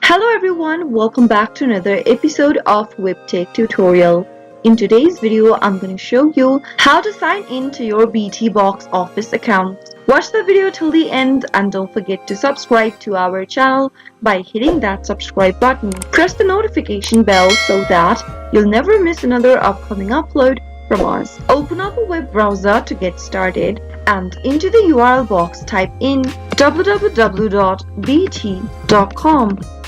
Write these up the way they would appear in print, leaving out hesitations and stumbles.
Hello everyone, welcome back to another episode of Webtech Tutorial. In today's video, I'm going to show you how to sign in to your BT Box Office account. Watch the video till the end and don't forget to subscribe to our channel by hitting that subscribe button. Press the notification bell so that you'll never miss another upcoming upload from us. Open up a web browser to get started and into the URL box type in www.bt.com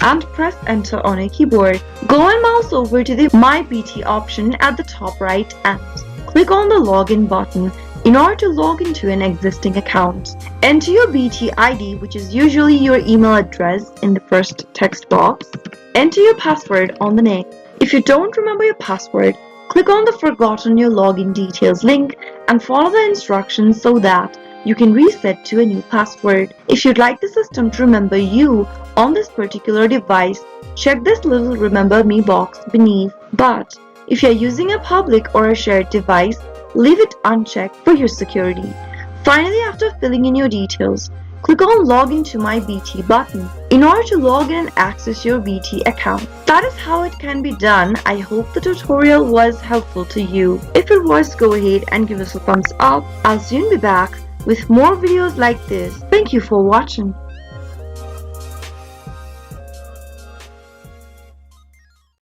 and press enter on a keyboard. Go and mouse over to the My BT option at the top right and click on the login button in order to log into an existing account. Enter your BT ID, which is usually your email address, in the first text box. Enter your password on the next. If you don't remember your password, click on the Forgotten Your Login Details link and follow the instructions so that you can reset to a new password. If you'd like the system to remember you on this particular device, check this little Remember Me box beneath. But if you're using a public or a shared device, leave it unchecked for your security. Finally, after filling in your details, click on Login to My BT button in order to log in and access your BT account. That is how it can be done. I hope the tutorial was helpful to you. If it was, go ahead and give us a thumbs up. I'll soon be back with more videos like this. Thank you for watching.